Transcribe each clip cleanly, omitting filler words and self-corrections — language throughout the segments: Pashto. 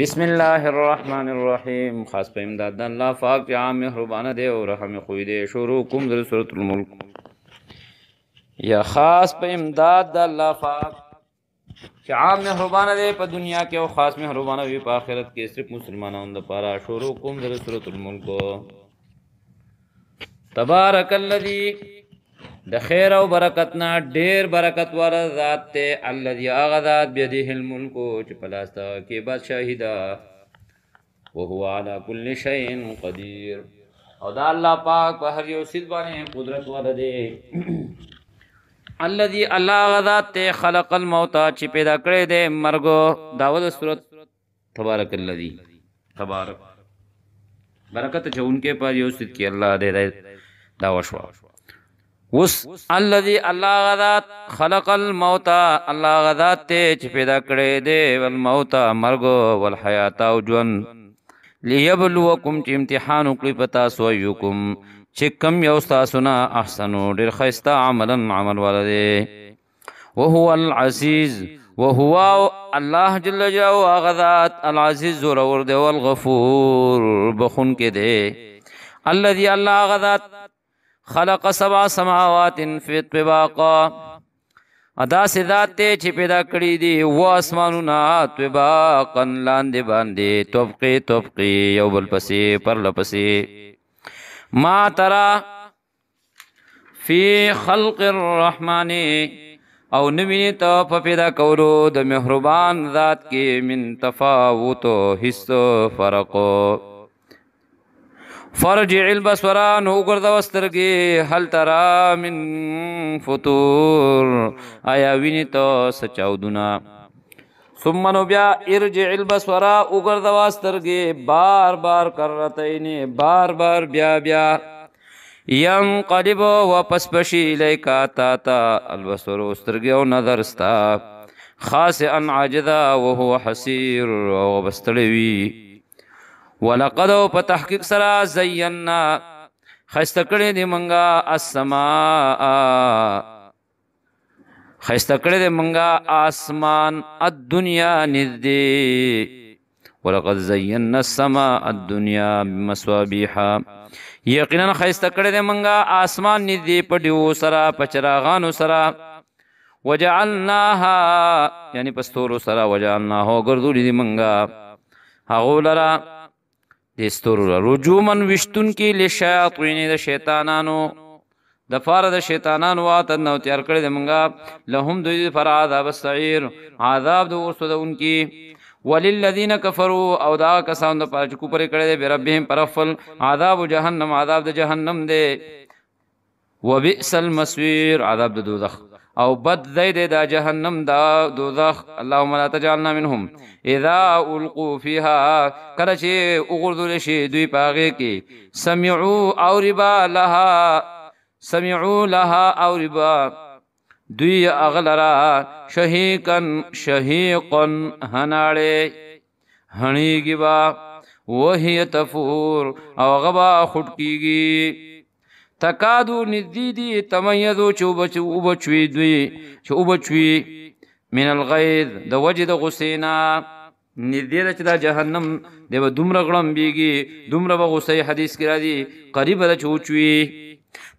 بسم الله الرحمن الرحیم. خاص په امداد د الله پاک چې عام مهربانه دی او رحم خوی دی. شروع کوم د سورۃ الملک یا خاص په امداد د الله پاک چې عام مهربانه دی په دنیا کې او خاص مهربانه وي په آخرت کې صرف مسلمانانو لپاره. شروع کوم د سورۃ الملک. تبارک الذی د خیر او برکت نه ډیر برکت والا ذات ته الذي اغذات بيده الملك چې پلاستا کې بادشاہی دا وهو على كل شيء قدير او دا الله پاک په هر یو شی باندې قدرت والا دی. الذي الله غذات ته خلق الموت چې پیدا کړی دی مرګ. داود سورۃ تبارک الذي تبارک برکت چونکه پر یو شی کې الله دې دا وشوا. وس الذي الله غذات خلق الموت الله غذات ته چې پیدا کړی دی والموت مرګ والحیات او ژوند ليبلوکم چې امتحان وکړي پتا سو یوکم چې کم یو تاسو نه احسنو ډیر خیستا عمل ولده. وهو العزيز وهو الله جل جلاله غذات العزيز زور دی والغفور بخون کې دی. الذي الله غذات خلق سبع سماوات فی طباقا ادا سے ذات تے چې پیدا کړی دی و اسمانونه طباقا لاندې باندې طبقی یو بل پسې پر لپسې. ما ترى فی خلق الرحمن او نوینه ته په پیدا کولو د مهربان ذات کې من تفاوت هیڅ فرق. فرجع البصر نو ګرځا وسترګي هل ترى من فطور آیا ویني تو سچاودنا. ثم نو بیا ارجع البصر وګرځا وسترګي بار کرتين بار بیا ينقلب واپس بشي الیکا تا البصر وسترګي او نظر استا خاص ان عاجزا وهو حسير او بستړوي. ولقد په تحقیق سره زینا خسته کړی دی منګه السماء خسته کړی دی منګه اسمان الدنيا نذدي. ولقد زینا السماء الدنيا بمصابيح یقینا خسته کړی دی منګه اسمان نذدي په دیو سره پچراغانو سره. وجعلناها یعنی پستورو سره وجعلناها ګرځولې دی منګه هغه لرا دستور رجومن وشتون کې لشیاطین د شیطانانو د فار د شیطانانو وات نو تیار کړی د منګه لهم دوی فر عذاب السعیر عذاب د ورسودون کې. وللذین کفروا او دا کسان د پاج کو پر کړی د ربهم پرفل عذاب جهنم عذاب د جهنم دی. وبئس المصير عذاب د دوزخ او بد زید دا جهنم دا دوزخ. اللهم لا تجعلنا منهم اذا القوا فيها کله چې وګرځول شي دوی پاغه کې سمعوا لها او ربا دوی اغلرا شهيقا هناړي هنيږي با وهي تفور او غبا خټکیږي. تکادو ندیدی تمیزو چوبچوی دوی چوبچوی من الغیظ د وجد غسینا ندید چې دا جهنم دیو دومره غړم بیږي دومره غسی. حدیث کې راځي قریب د چوچوی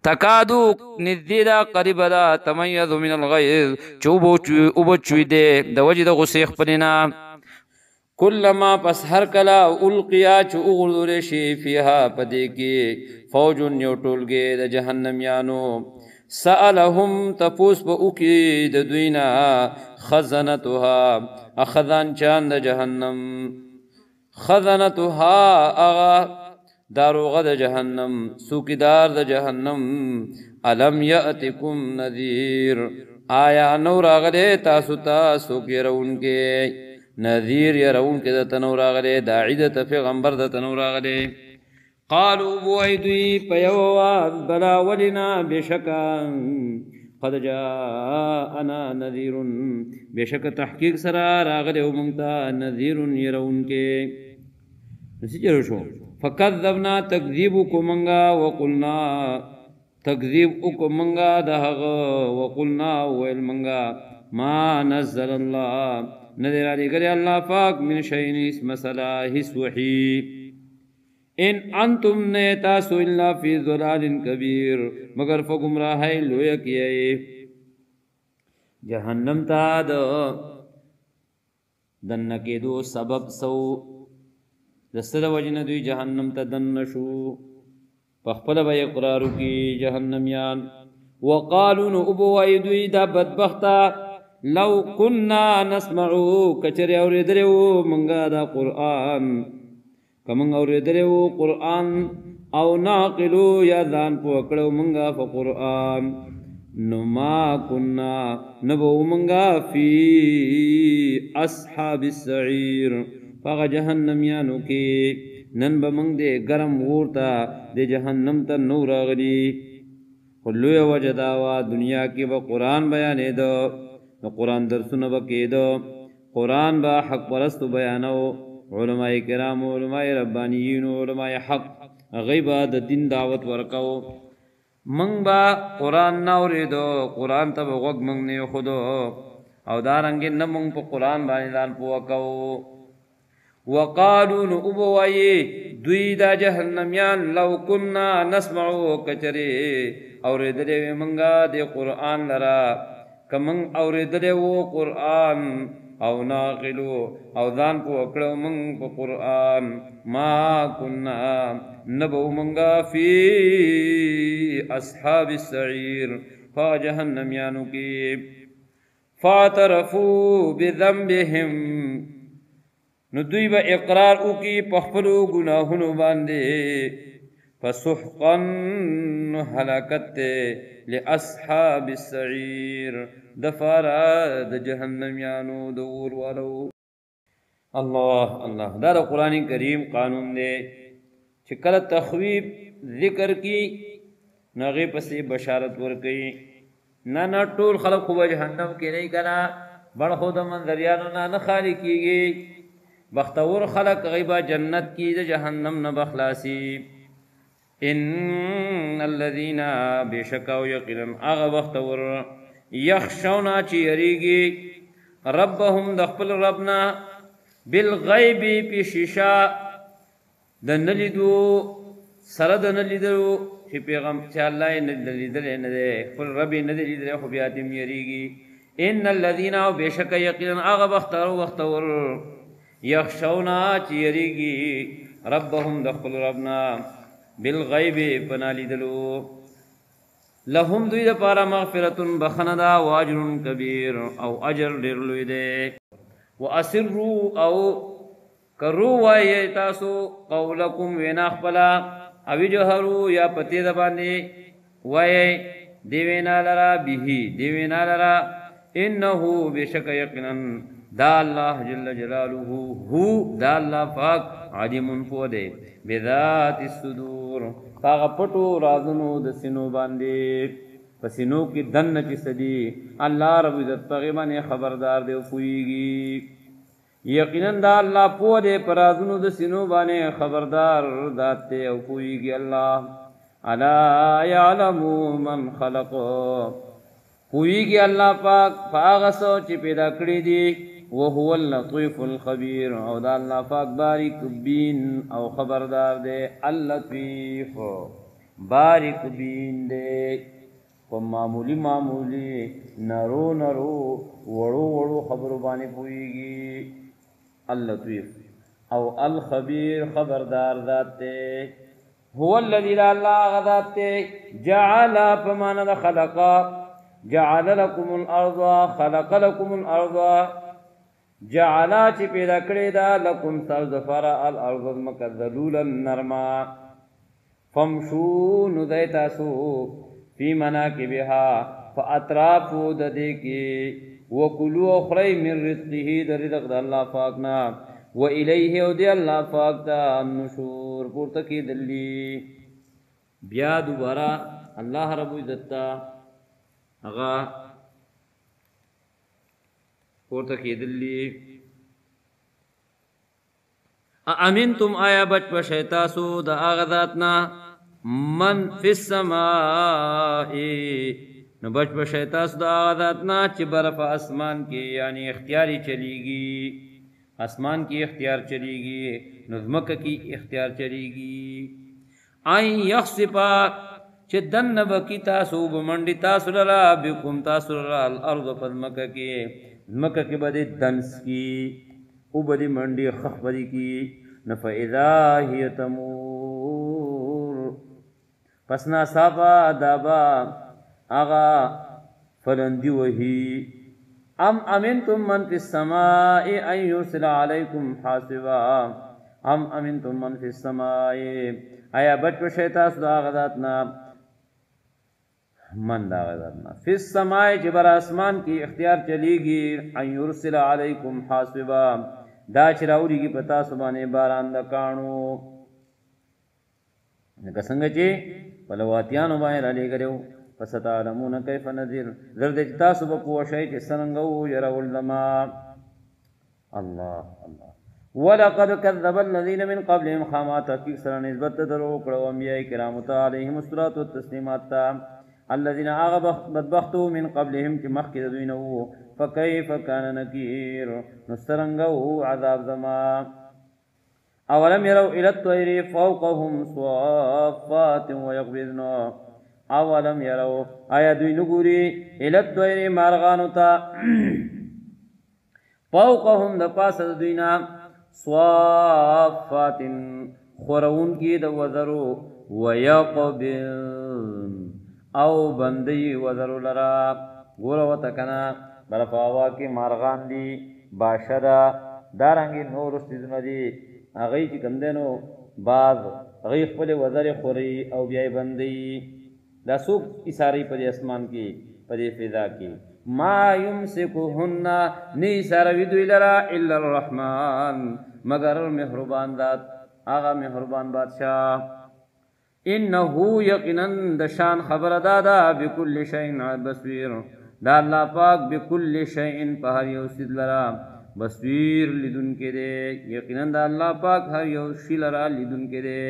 تکادو ندیدا قریب دا تمیز من الغیظ چوبچوی وبچوی دی د وجد غسی خپلنا. کلما پس هر کلا القیا چو اغردول شي فيها پدې کې فوج یو ټولګه د جهنميانو سألهم تپوس په اوکی د دوینا خزنتها اخذان چاند جهنم خزنتها اغا داروغه د جهنم سوکیدار د جهنم الم یاتکم نذیر آیا نو راغله تاسو ته سوکیرونکه نذیر يرون كذا تنور غلي داعي د پیغمبر د تنور غلي. قالوا بويدي پيوا بلا ولنا بشكا قد جاءنا نذير بشك تحقيق سرا راغلي ومنتا نذير يرون کې نسجر شو. فكذبنا تكذيبكم منغا وقلنا تكذيبكم منغا دهغ وقلنا ويل منغا ما نزل الله ندر علی گری اللہ پاک من شئین اس مسئلہ حس وحی ان انتم نیتاسو اللہ فی ضلال کبیر مگر فگمراہی لویا کیے جہنم تا دنکی دو سبب سو دستد وجن دوی جہنم تا دنشو پخپل با اقرارو کی جہنمیان وقالو نو ابو ایدوی دا بدبختا لو کننا نسمعو کچری اوریدریو منگا دا قرآن کمنگ اوریدریو قرآن او ناقلو یا ذان پوکڑو منگا فا قرآن نما کننا نبو منگا فی اصحاب السعیر فاغا جہنمیانو کی نن بمنگ دے گرم غورتا دے جہنم تا نور آغلی خلوی وجداوا دنیا کی با قرآن بیانے دو قرآن درسون با کی دو قرآن با حق پرست بیانو علماء کرام علماء ربانیین علماء حق غیبا دا دین دعوت ورکو منگ با قرآن ناوری دو قرآن تا با غگ منگ نیو خودو او دارنگی نمونگ پا قرآن بانی دان پوکو وقالو نو ابوائی دوی دا جہنمیان لو کننا نسمعو کچری اوریدلے منگا دے قرآن لرا کمنگ اوریدلے وہ قرآن او ناقلو او دان پو اکڑو منگ پا قرآن ما کننا نبو منگا فی اصحاب السعیر فا جہنمیانو کی فاعترفو بذنبهم نو دوی با اقرار او کی پخپلو گناہنو باندے فسحقا حلاکت لأصحاب السعیر دفارا د جہنمیانو دور والو اللہ اللہ دا قرآن کریم قانون دے چکل تخویب ذکر کی نغی پسی بشارت ورکی نا ټول خلق خوب جہنم کی نہیں کنا بڑ خود منظریانو نا خالی کی گئی بختور خلق غیبہ جنت کی دا جہنم نہ بخلاسی ان الذین بشکاو یقینا اغا بختور یخشونا چی یریگی ربهم دخپل ربنا بالغیب پی شیشا دنلیدو سرد نلیدو چی پیغم چی اللہ نلیدلے ندے خپل ربی ندلیدلے خبیاتیم یریگی ان الذین بشک یقینا اغا بختور یخشونا چیریگی ربهم دخل ربنا بالغیب پنالی دلو لهم دوی دا پارا مغفرتن بخندا واجر کبیر او اجر لرلوی دے واسروا او کرو وائی تاسو قولکم ویناخ پلا اوی جوہرو یا پتی دباندی وائی دیوینا لرا بیہی دیوینا لرا انہو بشک یقنن دا اللہ جل جلالہ ہو دا اللہ پاک علیم پودے بذات الصدور پاغ پٹو رازنو د سینو باندے پسینو کی دن چی صدی اللہ رب عزت پغیبان خبردار دے پوئیگی یقیناً دا اللہ پودے پرازنو د سینو بانے خبردار داتے او پوئیگی اللہ الا یعلمو من خلق پوئیگی اللہ پاک پاغسو چی پیدا کری دی وهو اللطيف الخبير او دا اللہ پاک باریک بین او خبردار دے اللطیف باریک بین دے معمولی نرو وڑو خبرو بانے پوئیگی اللطیف او الخبیر خبردار ذاتے هو الذی لا اللہ غذاتے جعل پمانا دا خلقا جعل لکم الارض خلق لکم الارض جعلا چی پیدا کرے دا لکم سرزفارا الارض مکذلولا نرما فمشو ندیتاسو فی مناکبها فاطرافو ددے کی وکلو اخری من رزقه در رزق دا اللہ پاکنا و الیہ او دی اللہ پاک دا النشور پورتکی دلی بیا دوبارہ اللہ رب عزتا اغا پورتکی دلی امنتم آیا بچ پشیتاسو دا آغذاتنا من فی السمائی نو بچ بشی تاسو دا هغه ذات نه چې بر په اسمان کې یعنی اختیاري چلیږي اسمان کې اختیار چلیږي نو ځمکه کې اختیار چلیږي آی یخسفا چې دن بکی تاسو بمنډي تاسو لرا بكم تاسو لرا الارض فزمکه کې ځمکه کې بده دنس کی او بده منډي خخ بده کی نفاذا هي تمور پسنا صافا دابا آغا فلندی وہی ام امنتم من فی السماء ان یرسل علیکم حاصبا ام امنتم من فی السماء آیا بچ شیطان دا غذاتنا من دا غذاتنا فی السماء جبر آسمان کی اختیار چلی گی ان یرسل علیکم حاصبا دا چراوری کی پتا سبانے باران دا کانو نکسنگ چی پلواتیانو باہر علی گریو فستعلمون کیف نذیر زرد تاسو بپو شی چې سننګو يرول لما الله الله ولقد كذب الذين من قبلهم خامات کی سره نسبت درو کړو انبیاء کرام علیهم الصلاه والتسلیمات الذين بدبختوا من قبلهم چې مخکې دوی نو فكيف كان نكير نسترنګو عذاب زما اولم يروا الى الطير فوقهم صافات ويقبضن اولم يروا آیا دوی نګوري الت دوی مارغانو تا فوقهم د پاسه دوینا صافات خورون کی د وزرو ويقبضن او بندي وزرو لرا ګور وته کنا برفاوا کی مارغان دی باشرا دارنګ نور سيزونه دي اغه چې کندنو باز غی خپل وزر خوري او بیا بندي دا سوک اساری پر اسمان کی پر فضا کی ما یمسکهن نی سروی دوی لرا الا الرحمن مگر مهربان ذات آغا مهربان بادشاہ انه یقینا دشان خبر دادا بكل شیء بصیر دا اللہ پاک بكل شیء په هر یو سید لرا بصیر لیدون کې دے یقینا دا اللہ پاک هر یو شی لرا لیدون کې دے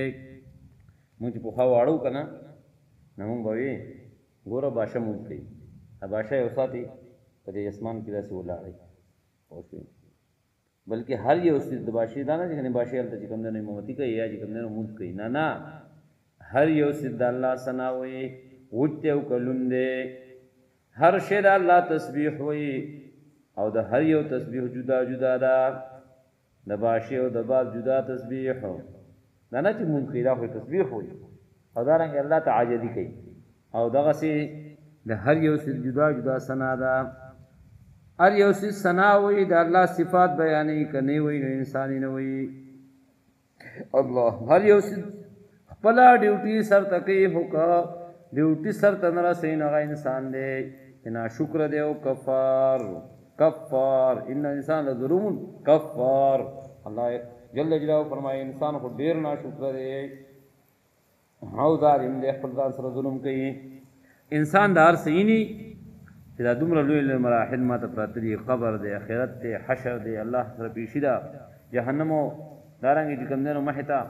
مونږ په خوا واړو کنه نمون بوي ګوره باشه مونږ کوي باشه یو ساتي په دې اسمان کې داسې ولاړی اوسې بلکې هر یو سید باشي دانه چې باشه الته چې کوم نه امامتي کوي یا چې کوم نه مونږ کوي نه نه هر یو سید الله ثنا وي وته او کلونده هر شی د الله تسبیح وي او د هر یو تسبیح جدا جدا ده د باشه او د باب جدا تسبیح نه نه چې مونږ کوي دا خو تسبیح وي او دارنګ الله تعالی کوي او دغه سي د هر یو سي جدا جدا ثنا ده هر یو سي ثنا وي د الله صفات بیانې کني وي نو انسان نه وي الله هر یو سي خپل ډیوټي سر تکي هوکا ډیوټي سر تنرا سین هغه انسان دی نه شکر دی او کفار کفار ان انسان ظلم کفار الله جل جلاله فرمایي انسان کو ډیر نه شکر دی او ظالم دې خپل ځان سره ظلم کوي انسان دار سینی چې دا دومره لوی مراحل ماته پراته دي قبر دی آخرت دی حشر دی الله سره پیشي ده جهنم دارنګ چې کوم نه محتا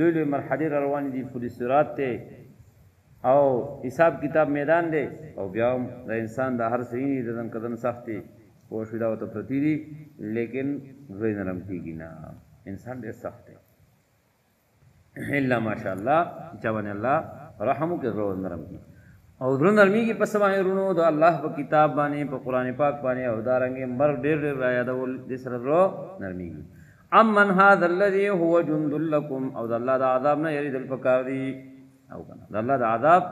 لوی مرحله روان دي پولیس صراط ته او حساب کتاب میدان دی او بیا د انسان د هر سینی د قدم سختي او شودا او ته پرتی دي لیکن زوی نرم کیږي نه انسان ډېر سخت دی الا ماشاءالله چاونه الله رحم کې زړه نرم کی او زړه نرمي کې پس باندې رونو د الله په کتاب باندې په قران پاک باندې او دارنګ مر ډېر ډېر یادول د سره زړه نرمي امن هذا الذي هو جند لكم او د الله د عذاب نه یری دل پکار دي او کنه د الله د عذاب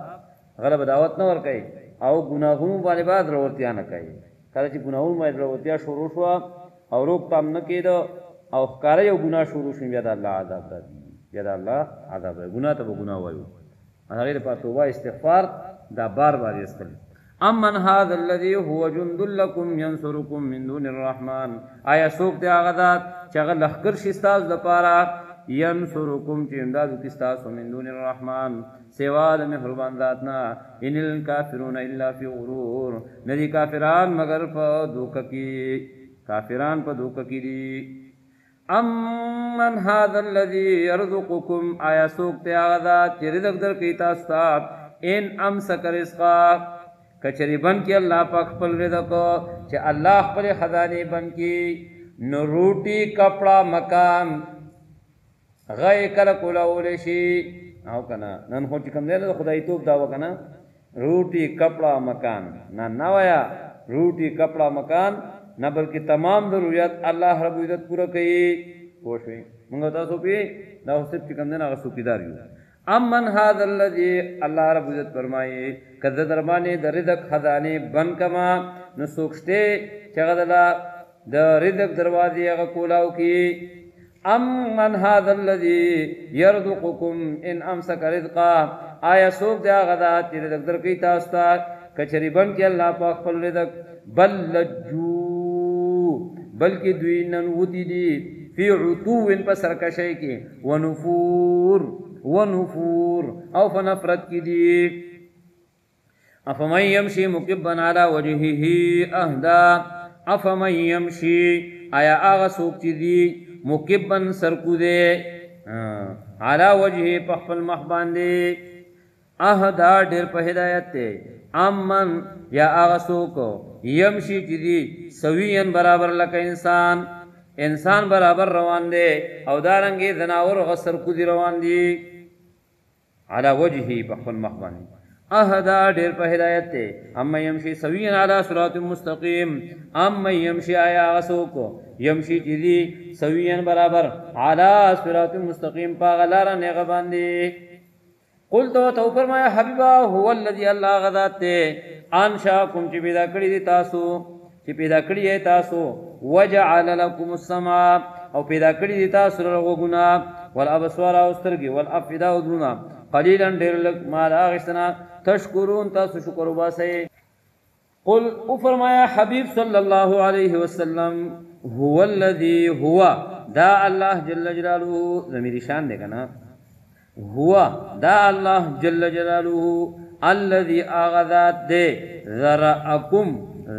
غلب دعوت نه ور کوي او ګناهونو باندې بعد وروتیا نه کوي کله چې ګناهونو باندې وروتیا شروع شو او روک تام نه کېدو او ښکار یو ګناه شروع شي بیا د الله عذاب راځي یا د الله عذاب ګناه ته ګناه وایو هغه لپاره توبه استغفار دا بار بار یستل امن هذا الذي هو جند لكم ينصركم من دون الرحمن آیا سوک ته هغه ذات چې هغه لخر شي تاسو لپاره ينصركم چې امداد کوي تاسو من دون الرحمن سوا د مهربان ذاتنا ان الكافرون الا في غرور ندي کافران مگر په دوک کې کافران په دوک کې دي امن هذا الذي يرزقكم آیا سوک ته هغه ذات چې رزق درکوي تاسو ته ان امسک رزقا کچری بند کی اللہ پاک خپل رزق چې الله خپل خزانه بند کی نو روټي کپڑا مکان غي کله کولول شي او کنه نن خو چې کوم دی نو خدای توپ دا وکنه روټي کپڑا مکان نه ویا روټي کپڑا مکان نه بلکې تمام ضرورت الله رب عزت پوره کوي پوښوي موږ تاسو په دا اوس چې کوم دی هغه سوکیدار یو امن هذا الذي الله رب عزت فرمایي کذ درمانه د رزق خزانه بن کما نو سوکشته چغدلا د رزق دروازې هغه کولاو کی امن هذا الذي يرزقكم ان امسك رزقا آیا سوک دی هغه ذات چې رزق درکې تاسو ته کچری بن کې الله پاک خپل رزق بل لجو بلکې دوی نن ودی دي فی عتو په سرکشی کې ونفور او فنفرت کی دی افمن یمشی مکبا علی وجهه اهدا افمن یمشی آیا آغا سوک چی دی مکبا سرکو دے علی وجهه پخپل مخبان دے اهدا دیر پہ ہدایت تے امن یا آغا سوکو یمشی چی دی سوین برابر لکا انسان برابر روان دے او دارنگی زناور غصر کدی روان دی علا وجهی بخفل مخبانی اہدا دیر پہ ہدایت تے اما یمشی سوین علا صراط مستقیم اما یمشی آیا غصوکو یمشی چیزی سوین برابر علا صراط مستقیم پا غلارا نیغبان دی قلتو تو فرمایا حبیبا هو اللذی اللہ غذات تے انشاکم چی پیدا کری دی تاسو چی پیدا کری ہے تاسو وجعل لكم السماء او پیدا کړی دي تاسو رغوګنا والابصار او سترګي والافئده او درونه قليلا ډېر لږ مال اغستنا تشکرون تاسو شکر وباسئ قل او فرمایا حبیب صلی الله علیه وسلم هو الذي هو دا الله جل جلاله ضمیر شان دی کنه هو دا الله جل جلاله الذي اغذات دے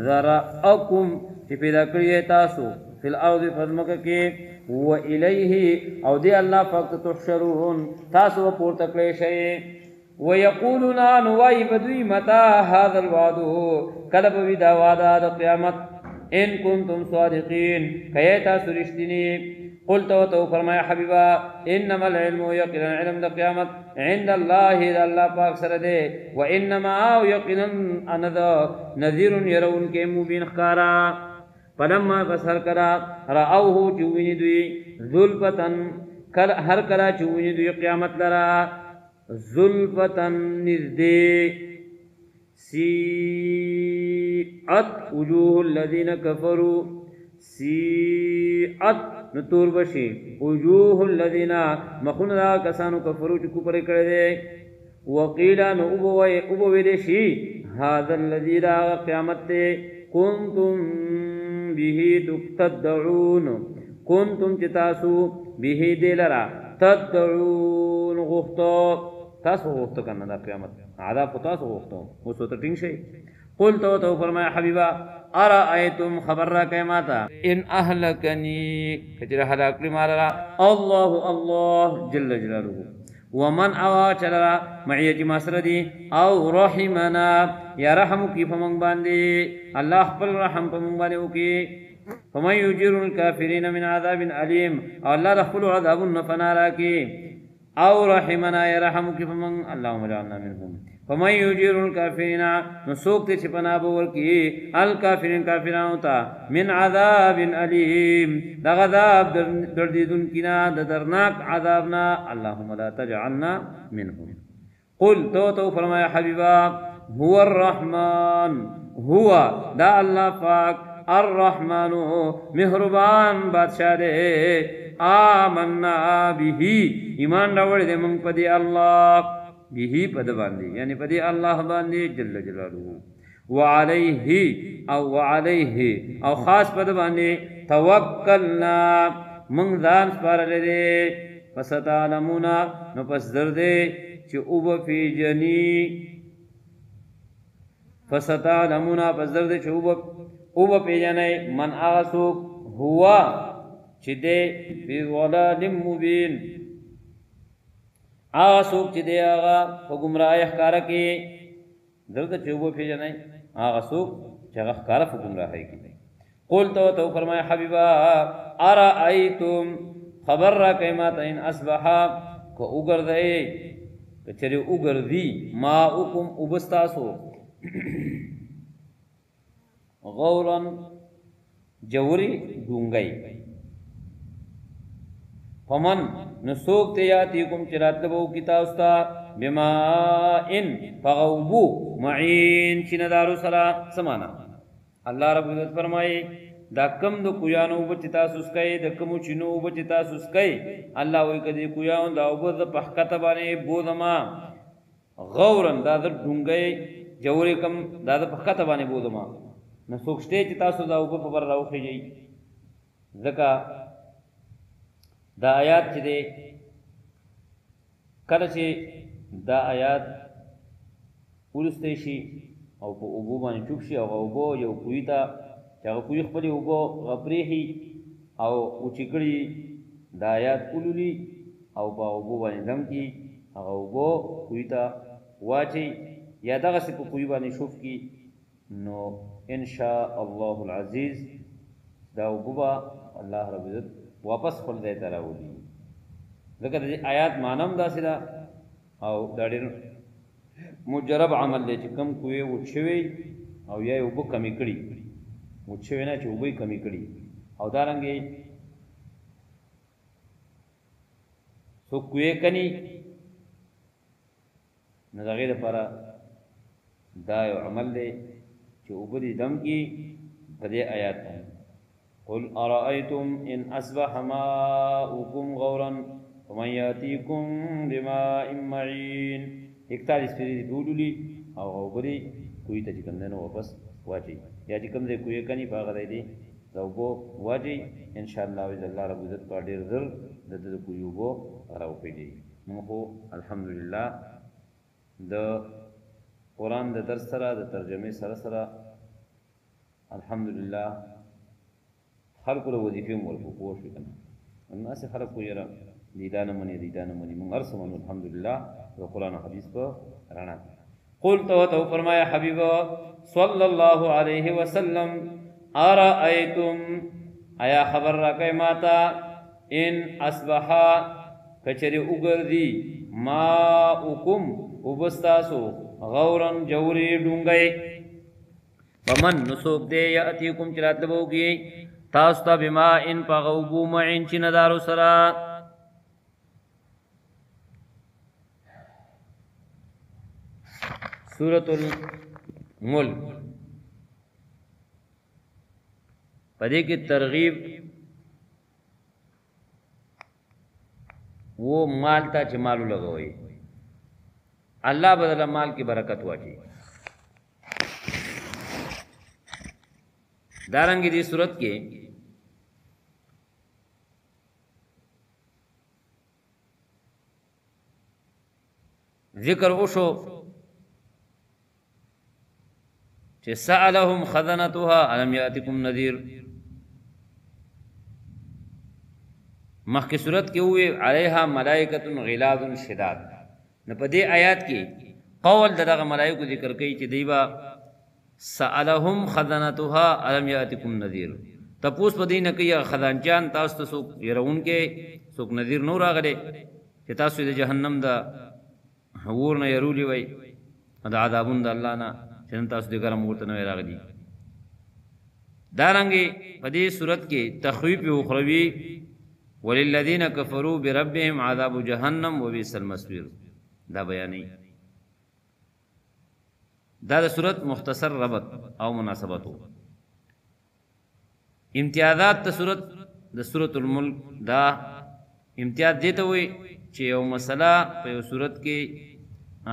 ذرأکم چې پیدا کړی تاسو فی الارض فزمکه کې و الیه او دی الله فقط تحشرون تاسو پورته کړی شئ ويقولون نوای بدوی متى هذا الوعد کله به دا وعده د قیامت ان کنتم صادقین کای تاسو رښتینی قلت تو فرمایا حبیبا انما العلم یقینا علم د قیامت عند الله الله پاک سره دی و انما یقینا انا نذیر يرون کې مبین خارا فلما بسر کرا رأوه چوینی دوی ذلفتن ہر کرا چوینی دوی قیامت لرا ذلفتن نزدے سیعت وجوه الذین کفروا سیعت نتور بشی وجوه الذین مخون دا کسانو کفروا چکو پر کردے وقیلا نو ابوی دیشی هذا الذی دا قیامت تے کنتم به تدعون کنتم چتاسو به دلرا تدعون غختو تاسو غختو کنه دا قیامت عذاب تاسو غختو وسو ته ټینګ شي قلت تو فرمایا حبیبا ارایتم خبر را کایماتا ان اهلکنی کجره هلاک لمارا الله جل جلاله ومن اوا چلرا معیت مسردی او رحمنا یا رحم کی فمن باندې الله خپل رحم فمن باندې وکي فمن یجیر الکافرین من عذاب علیم او الله خپل عذاب نفنارا کی او رحمنا یا رحم کی فمن اللهم اجعلنا منهم فمن یجیر الکافرین نسوک ته چپنا بور کی الکافرین کافرانو تا من عذاب علیم دا عذاب دردیدن کنا درناک عذابنا اللهم لا تجعلنا منهم قل تو فرمایا حبیبا هو الرحمن هو دا اللہ پاک الرحمن مہربان بادشاہ دے آمنا بھی ایمان راوڑ دے منگ پدی اللہ بھی پد باندی یعنی پدی اللہ باندی جل جلالہ وعلیہ او خاص پد باندی توکلنا منگ ذان سپار لدے فستعلمونا نو پس دردے چی اوب فی جنی فستعلمونا پس دردے چی اوب پی جنی من آغسوک ہوا چی دے فی ضلال مبین آغسوک چی دے آغا و گمراہ احکارا کی دلته چې وبو پیژنئ هغه څوک چې هغه ښکاره په ګمراهۍ کې دی. قلت ورته وفرمایه حبیبا ارأیتم خبر راکئ ماته ان اصبح که وګرځئ که چېرې وګرځي ماؤکم اوبه ستاسو غورا جوری ډونګی فمن نو څوک ته یاتیکم چې راتله به وکړي تاسو ته بماء فغوبو معین چینهدارو سره څه معنا الله رب العزت فرمایي دا کم د کویانو اوبه چې تاسو څکئ د کمو چینو اوبه چې تاسو څکئ الله وایي که دې کویانو دا اوبه زه په ښکته باندې بوځمه غورن دا د ډونګۍ جوړې کم دا د په ښکته باندې بوځمه نو څوک شته چې تاسو دا اوبه په بر راوخیږئ ځکه دا آیات چې دی کله چې دا آیات ولستی شي او په اوبو باندې چوب شي او اوبو یو کوی ته چې هغه کوی خپلې اوبو هغه پرېښي او اوچې کړي دا آیات ولولي او په اوبو باندې دم کړي هغه اوبو کوی ته واچوي یا دغسې په کوی باندې شوف کړي نو انشاء الله العزیز دا اوبه به الله رب عزت واپس خپل ځای ته راولي ځکه د دې آیات معنی هم داسې ده او دا ډېر مجرب عمل دی چې کم کوی وچ شوی او یا یې اوبه کمې کړي وچ شوی نه چې اوبه یې کمې کړي او دارنګې څوک کوی کني نو د هغې دپاره دا یو عمل دی چې اوبه دې دم کړي په دې آیات باندې قل ارأيتم ان اصبح ماؤكم غورا ومن ياتيكم بماء معين 41 پیری دولولي او اوبري کوی ته چې کوم نه واپس واچي یا چې کوم دې کوی کني په هغه دی دا اوبو واچي ان شاء الله باذن الله رب عزت په ډېر زر د دې کوی اوبو راوپېږي موږ الحمدلله د قرآن د درس سره د ترجمې سره سره الحمدلله خلقو له وظیفې مو ورکو پوه شوې که نه همداسې خلک خو یاره دی دا نه مني دی دا نه مني مونږ هر څه منو الحمدلله د قرآن او حدیث په رڼا کې قلت ورته وفرمایه حبیبه صلی الله علیه وسلم ارأیتم آیا خبر راکئ ماته ان اصبحا که چېرې وګرځي ماؤکم اوبه ستاسو غورا جورې ډونګی فمن نو څوک دی یاتیکم چې راتله به وکړي تاسو ته بماء په هغه اوبو معین چینهدارو سره سورة الملک په دې کې ترغیب وہ مال ته چې مالو لګوي الله بدله مال کی برکت واچي دارنګې دې صورت کې ذکر وشو چې سألهم خزنتها الم یاتکم نذیر مخکې صورت کې وې علیها ملائکۃ غلاظ شداد نو په دې آیات کې قول دغه ملائکو ذکر کوي چې دیوا سألهم خزنتها الم یاتکم نذیر تپوس په دې نه کوي خزانچان تاسو ته څوک يرون کې څوک نذیر نور راغله چې تاسو د جهنم دا اور نه يرولي وي دا عذابون د الله نه چې تاسو د ګرم ورته نه راغلي دارنګي په دې صورت کې تخویف اخروی وللذین کفروا بربهم عذاب جهنم وبئس المصير دا بیانې دا د صورت مختصر ربط او مناسبتو امتیازات د صورت الملک دا امتیاز دیته وي چې یو مسله په یو صورت کې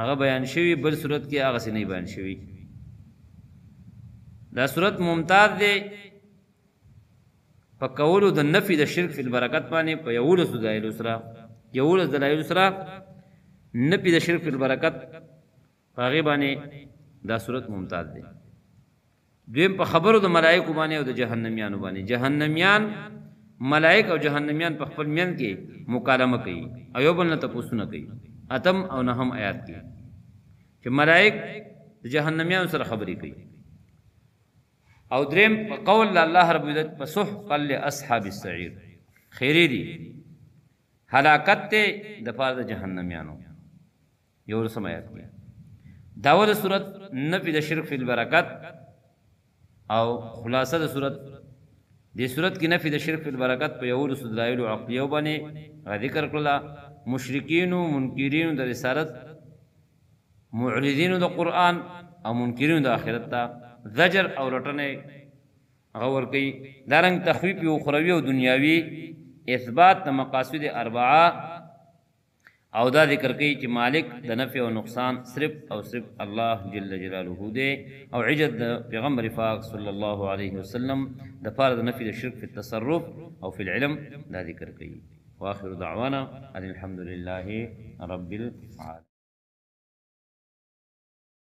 هغه بیان شوی بل صورت کې هغه څه نه بیان شوی دا صورت ممتاز دی په کولو د نفي د شرک فی البرکت باندې په یولس دلایل سره نفي د شرک فی البرکت هغه باندې دا صورت ممتاز دی دویم په خبرو د ملائکه باندې او د جهنميانو باندې جهنميان ملائک او جهنميان په خپل میان کې مکالمه کوي او یو بل نه تاسو نه کوي اتم او نهم آیات کې چې ملائک د د جهنميانو سره خبرې کوي او دریم قول الله رب عزت فسحقا لاصحاب السعير خیری دی هلاکت ته د پاره د جهنميانو یو سمات کی داود صورت نفی د شرک فی البرکات او خلاصه د صورت دې صورت کې نفی د شرک فی البرکات په یو دلایل عقلیه باندې ذکر کړل مشرکین او منکرین د رسالت معرضین د قران او منکرین د آخرت ته زجر او رټنه غور کوي دارنګ تخویف او اخروی او دنیاوی اثبات د مقاصد اربعه او دا ذکر کوي چې مالک د نفع او نقصان صرف او صرف الله جل جلاله دی او عجز د پیغمبر پاک صلی الله علیه وسلم د پاره د نفع د شرک په التصرف او فی العلم دا ذکر کوي واخر دعوانا ان الحمد لله رب العالمين